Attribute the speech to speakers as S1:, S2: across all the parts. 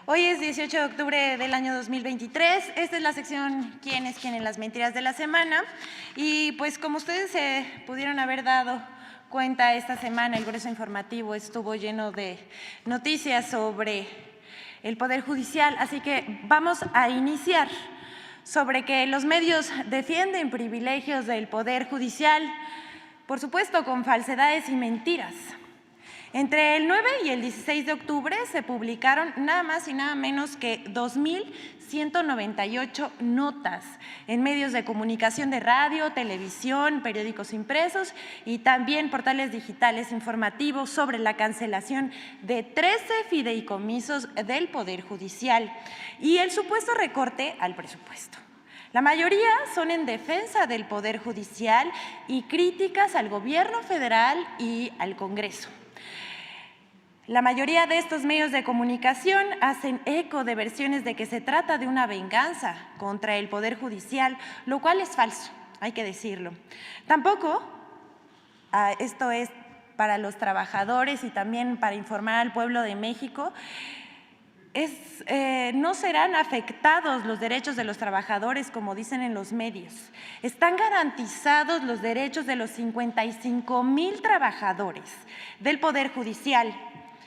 S1: Hoy es 18 de octubre del año 2023. Esta es la sección ¿Quién es quién en las mentiras de la semana? Y pues como ustedes se pudieron haber dado cuenta, esta semana el grueso informativo estuvo lleno de noticias sobre el Poder Judicial. Así que vamos a iniciar sobre que los medios defienden privilegios del Poder Judicial, por supuesto con falsedades y mentiras. Entre el 9 y el 16 de octubre se publicaron nada más y nada menos que 2,198 notas en medios de comunicación de radio, televisión, periódicos impresos y también portales digitales informativos sobre la cancelación de 13 fideicomisos del Poder Judicial y el supuesto recorte al presupuesto. La mayoría son en defensa del Poder Judicial y críticas al Gobierno federal y al Congreso. La mayoría de estos medios de comunicación hacen eco de versiones de que se trata de una venganza contra el Poder Judicial, lo cual es falso, hay que decirlo. Tampoco, esto es para los trabajadores y también para informar al pueblo de México, no serán afectados los derechos de los trabajadores, como dicen en los medios. Están garantizados los derechos de los 55,000 trabajadores del Poder Judicial.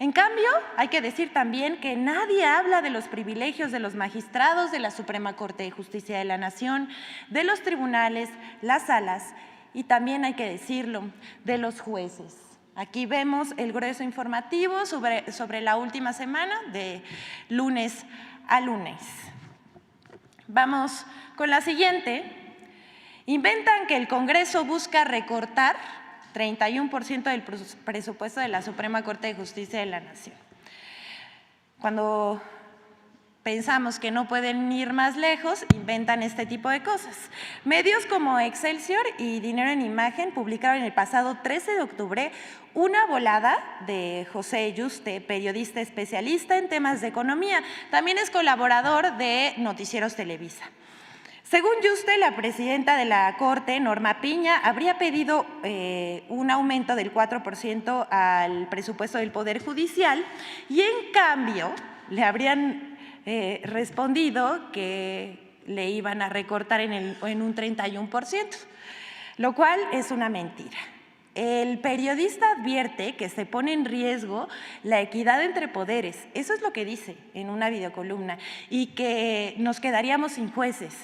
S1: En cambio, hay que decir también que nadie habla de los privilegios de los magistrados de la Suprema Corte de Justicia de la Nación, de los tribunales, las salas y también hay que decirlo, de los jueces. Aquí vemos el grueso informativo sobre la última semana, de lunes a lunes. Vamos con la siguiente. Inventan que el Congreso busca recortar 31% del presupuesto de la Suprema Corte de Justicia de la Nación. Cuando pensamos que no pueden ir más lejos, inventan este tipo de cosas. Medios como Excelsior y Dinero en Imagen publicaron el pasado 13 de octubre una volada de José Yuste, periodista especialista en temas de economía. También es colaborador de Noticieros Televisa. Según Yuste, la presidenta de la Corte, Norma Piña, habría pedido un aumento del 4% al presupuesto del Poder Judicial y en cambio le habrían respondido que le iban a recortar en un 31%, lo cual es una mentira. El periodista advierte que se pone en riesgo la equidad entre poderes, eso es lo que dice en una videocolumna, y que nos quedaríamos sin jueces.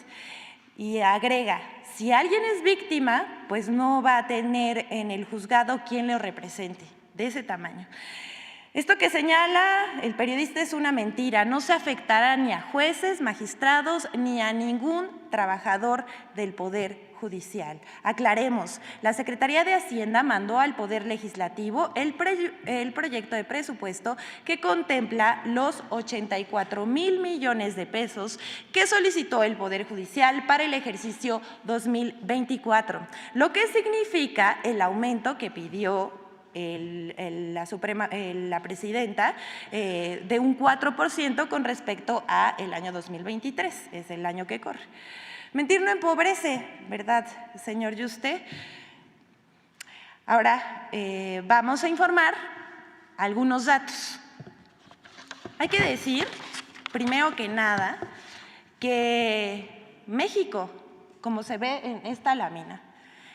S1: Y agrega, si alguien es víctima, pues no va a tener en el juzgado quien lo represente, de ese tamaño. Esto que señala el periodista es una mentira, no se afectará ni a jueces, magistrados, ni a ningún trabajador del Poder Judicial. Aclaremos, la Secretaría de Hacienda mandó al Poder Legislativo el proyecto de presupuesto que contempla los 84,000 millones de pesos que solicitó el Poder Judicial para el ejercicio 2024, lo que significa el aumento que pidió la presidenta de un 4% con respecto al año 2023, es el año que corre. Mentir no empobrece, ¿verdad, señor Yuste? Ahora vamos a informar algunos datos. Hay que decir, primero que nada, que México, como se ve en esta lámina,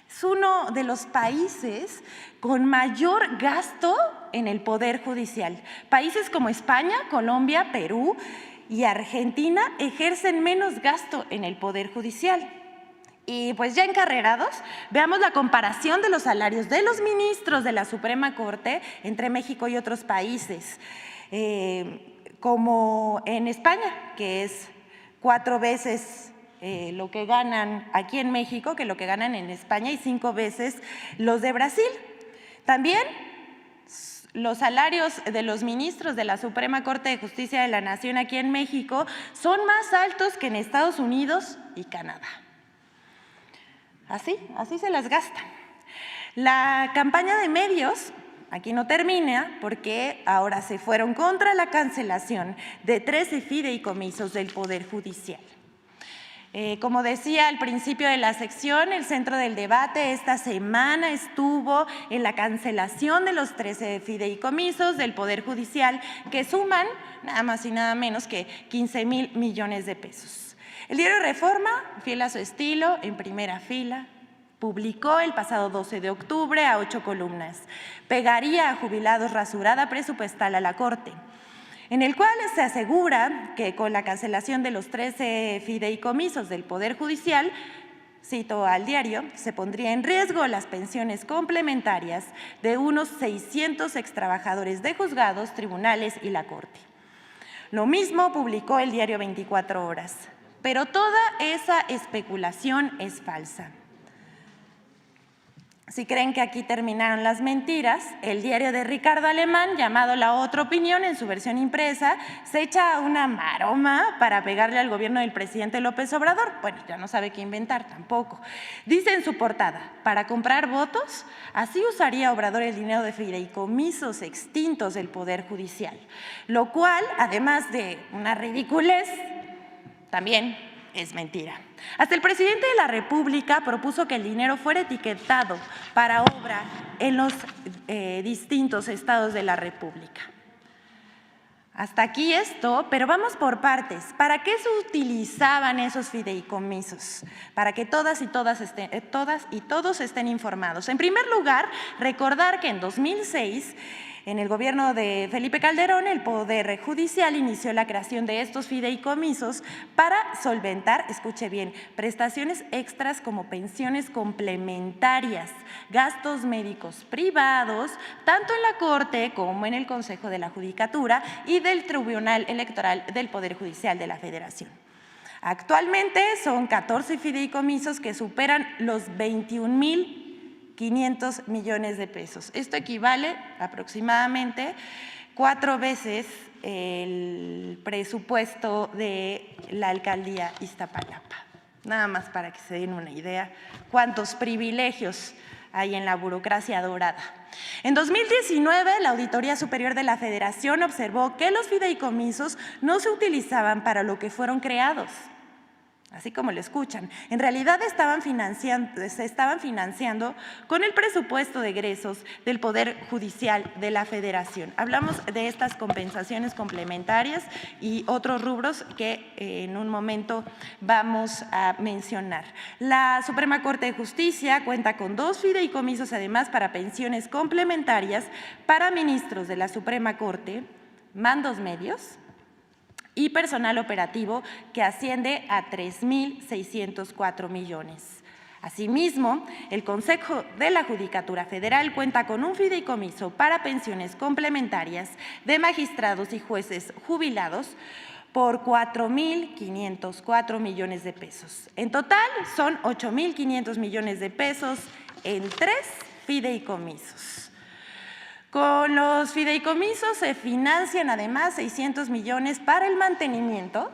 S1: es uno de los países con mayor gasto en el Poder Judicial. Países como España, Colombia, Perú y Argentina ejercen menos gasto en el Poder Judicial. Y pues ya encarrerados, veamos la comparación de los salarios de los ministros de la Suprema Corte entre México y otros países, como en España, que es 4 veces lo que ganan aquí en México que lo que ganan en España y 5 veces los de Brasil. También los salarios de los ministros de la Suprema Corte de Justicia de la Nación aquí en México son más altos que en Estados Unidos y Canadá. Así se las gastan. La campaña de medios aquí no termina porque ahora se fueron contra la cancelación de 13 fideicomisos del Poder Judicial. Como decía al principio de la sección, el centro del debate esta semana estuvo en la cancelación de los 13 fideicomisos del Poder Judicial que suman nada más y nada menos que 15,000 millones de pesos. El diario Reforma, fiel a su estilo, en primera fila, publicó el pasado 12 de octubre a 8 columnas. Pegaría a jubilados rasurada presupuestal a la Corte, en el cual se asegura que con la cancelación de los 13 fideicomisos del Poder Judicial, cito al diario, se pondría en riesgo las pensiones complementarias de unos 600 extrabajadores de juzgados, tribunales y la Corte. Lo mismo publicó el diario 24 Horas, pero toda esa especulación es falsa. Si creen que aquí terminaron las mentiras, el diario de Ricardo Alemán, llamado La Otra Opinión en su versión impresa, se echa una maroma para pegarle al gobierno del presidente López Obrador. Bueno, ya no sabe qué inventar tampoco. Dice en su portada, para comprar votos, así usaría Obrador el dinero de fideicomisos extintos del Poder Judicial, lo cual, además de una ridiculez, también es mentira. Hasta el presidente de la República propuso que el dinero fuera etiquetado para obra en los distintos estados de la República. Hasta aquí esto, pero vamos por partes. ¿Para qué se utilizaban esos fideicomisos? Para que todas y todos estén informados. En primer lugar, recordar que en 2006, en el gobierno de Felipe Calderón, el Poder Judicial inició la creación de estos fideicomisos para solventar, escuche bien, prestaciones extras como pensiones complementarias, gastos médicos privados, tanto en la Corte como en el Consejo de la Judicatura y del Tribunal Electoral del Poder Judicial de la Federación. Actualmente son 14 fideicomisos que superan los 21,500 millones de pesos. Esto equivale aproximadamente 4 veces el presupuesto de la alcaldía Iztapalapa. Nada más para que se den una idea cuántos privilegios hay en la burocracia dorada. En 2019, la Auditoría Superior de la Federación observó que los fideicomisos no se utilizaban para lo que fueron creados. Así como lo escuchan, en realidad se estaban financiando con el presupuesto de egresos del Poder Judicial de la Federación. Hablamos de estas compensaciones complementarias y otros rubros que en un momento vamos a mencionar. La Suprema Corte de Justicia cuenta con 2 fideicomisos además para pensiones complementarias para ministros de la Suprema Corte, mandos medios y personal operativo que asciende a 3,604 millones. Asimismo, el Consejo de la Judicatura Federal cuenta con un fideicomiso para pensiones complementarias de magistrados y jueces jubilados por 4,504 millones de pesos. En total, son 8,500 millones de pesos en 3 fideicomisos. Con los fideicomisos se financian además 600 millones para el mantenimiento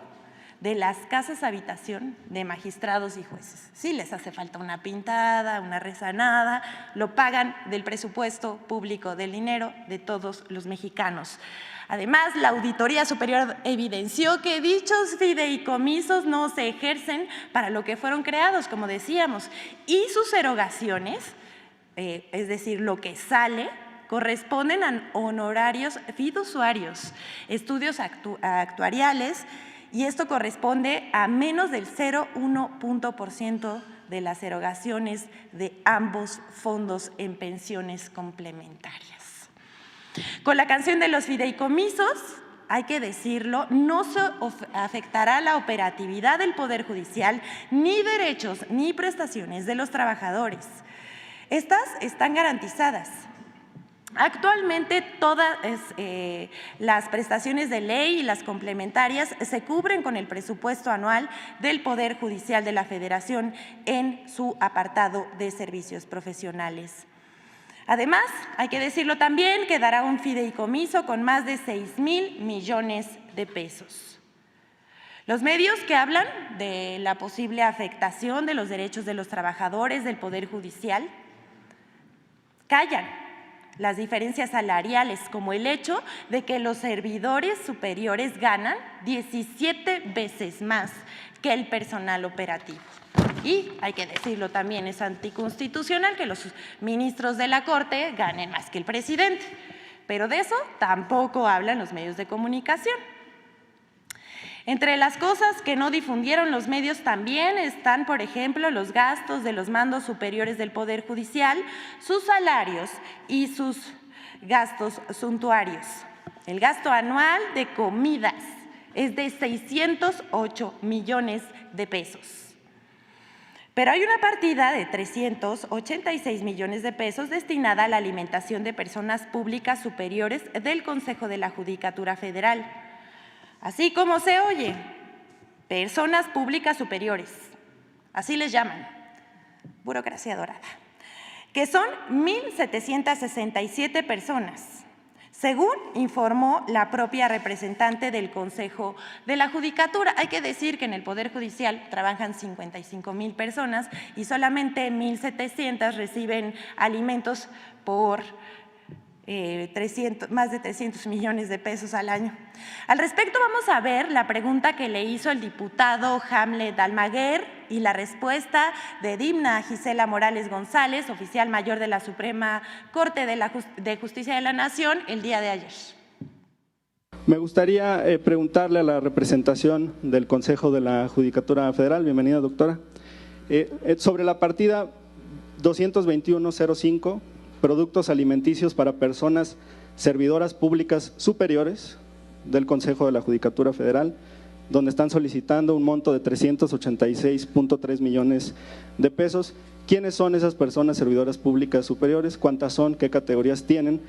S1: de las casas habitación de magistrados y jueces. Si les hace falta una pintada, una rezanada, lo pagan del presupuesto público, del dinero de todos los mexicanos. Además, la Auditoría Superior evidenció que dichos fideicomisos no se ejercen para lo que fueron creados, como decíamos, y sus erogaciones, es decir, lo que sale, corresponden a honorarios fiduciarios, estudios actuariales, y esto corresponde a menos del 0,1% de las erogaciones de ambos fondos en pensiones complementarias. Con la canción de los fideicomisos, hay que decirlo, no se afectará la operatividad del Poder Judicial, ni derechos ni prestaciones de los trabajadores. Estas están garantizadas. Actualmente todas las prestaciones de ley y las complementarias se cubren con el presupuesto anual del Poder Judicial de la Federación en su apartado de servicios profesionales. Además, hay que decirlo también, quedará un fideicomiso con más de 6,000 millones de pesos. Los medios que hablan de la posible afectación de los derechos de los trabajadores del Poder Judicial callan. las diferencias salariales, como el hecho de que los servidores superiores ganan 17 veces más que el personal operativo. Y hay que decirlo también, es anticonstitucional que los ministros de la Corte ganen más que el presidente, pero de eso tampoco hablan los medios de comunicación. Entre las cosas que no difundieron los medios también están, por ejemplo, los gastos de los mandos superiores del Poder Judicial, sus salarios y sus gastos suntuarios. El gasto anual de comidas es de 608 millones de pesos. Pero hay una partida de 386 millones de pesos destinada a la alimentación de personas públicas superiores del Consejo de la Judicatura Federal. Así como se oye, personas públicas superiores, así les llaman, burocracia dorada, que son 1,767 personas, según informó la propia representante del Consejo de la Judicatura. Hay que decir que en el Poder Judicial trabajan 55,000 personas y solamente 1,700 reciben alimentos por más de 300 millones de pesos al año. Al respecto vamos a ver la pregunta que le hizo el diputado Hamlet Almaguer y la respuesta de Dimna Gisela Morales González, oficial mayor de la Suprema Corte de Justicia de la Nación, el día de ayer.
S2: Me gustaría preguntarle a la representación del Consejo de la Judicatura Federal, bienvenida doctora, sobre la partida 22105, productos alimenticios para personas servidoras públicas superiores del Consejo de la Judicatura Federal, donde están solicitando un monto de 386.3 millones de pesos. ¿Quiénes son esas personas servidoras públicas superiores? ¿Cuántas son? ¿Qué categorías tienen?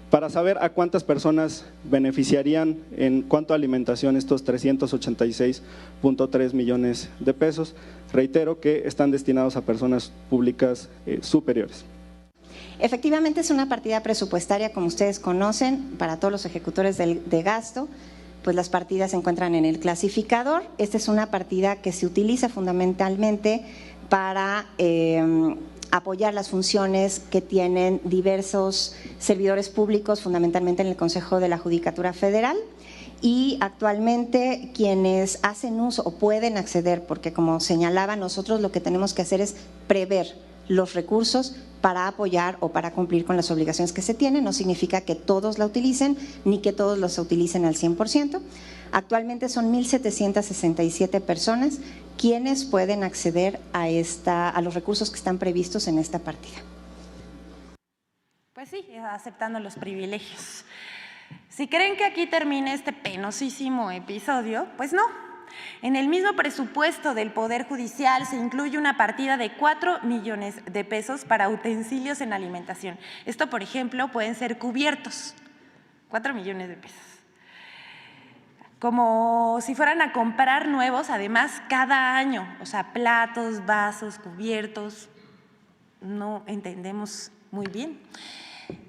S2: Para saber a cuántas personas beneficiarían en cuanto a alimentación estos 386.3 millones de pesos. Reitero que están destinados a personas públicas superiores.
S3: Efectivamente es una partida presupuestaria, como ustedes conocen, para todos los ejecutores de gasto, pues las partidas se encuentran en el clasificador. Esta es una partida que se utiliza fundamentalmente para apoyar las funciones que tienen diversos servidores públicos, fundamentalmente en el Consejo de la Judicatura Federal. Y actualmente quienes hacen uso o pueden acceder, porque como señalaba, nosotros lo que tenemos que hacer es prever los recursos para apoyar o para cumplir con las obligaciones que se tienen. No significa que todos la utilicen ni que todos los utilicen al 100%. Actualmente son 1,767 personas quienes pueden acceder a los recursos que están previstos en esta partida.
S1: Pues sí, aceptando los privilegios. Si creen que aquí termine este penosísimo episodio, pues no. En el mismo presupuesto del Poder Judicial se incluye una partida de 4 millones de pesos para utensilios en alimentación. Esto, por ejemplo, pueden ser cubiertos, 4 millones de pesos. Como si fueran a comprar nuevos, además, cada año, o sea, platos, vasos, cubiertos, no entendemos muy bien.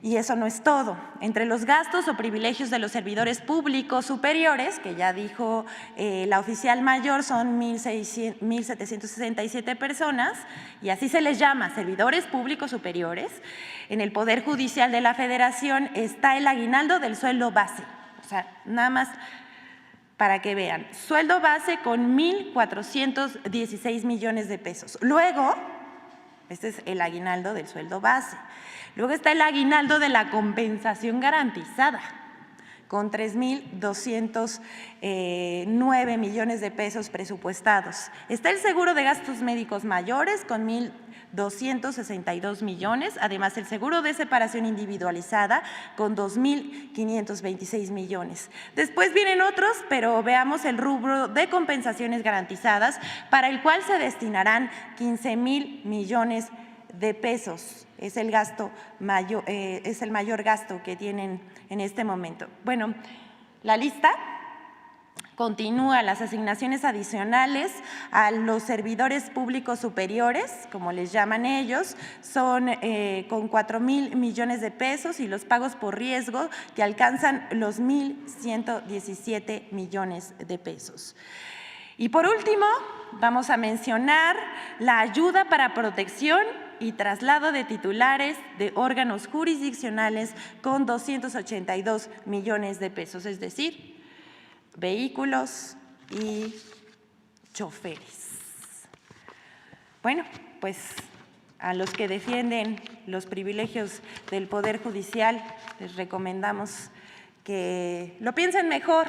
S1: Y eso no es todo. Entre los gastos o privilegios de los servidores públicos superiores, que ya dijo la oficial mayor, son 1,767 personas, y así se les llama, servidores públicos superiores. En el Poder Judicial de la Federación está el aguinaldo del sueldo base, o sea, nada más para que vean, sueldo base con 1,416 millones de pesos. Luego, este es el aguinaldo del sueldo base. Luego está el aguinaldo de la compensación garantizada, con 3,209 millones de pesos presupuestados. Está el seguro de gastos médicos mayores, con 1,262 millones. Además, el seguro de separación individualizada, con 2,526 millones. Después vienen otros, pero veamos el rubro de compensaciones garantizadas, para el cual se destinarán 15,000 millones de pesos. Es el gasto mayor, es el mayor gasto que tienen en este momento. Bueno, la lista continúa. Las asignaciones adicionales a los servidores públicos superiores, como les llaman ellos, son con 4,000 millones de pesos, y los pagos por riesgo que alcanzan los 1,117 millones de pesos. Y por último, vamos a mencionar la ayuda para protección y traslado de titulares de órganos jurisdiccionales con 282 millones de pesos, es decir, vehículos y choferes. Bueno, pues a los que defienden los privilegios del Poder Judicial les recomendamos que lo piensen mejor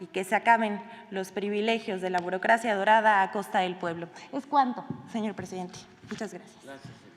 S1: y que se acaben los privilegios de la burocracia dorada a costa del pueblo. ¿Es cuánto, señor presidente? Muchas gracias.
S4: Gracias.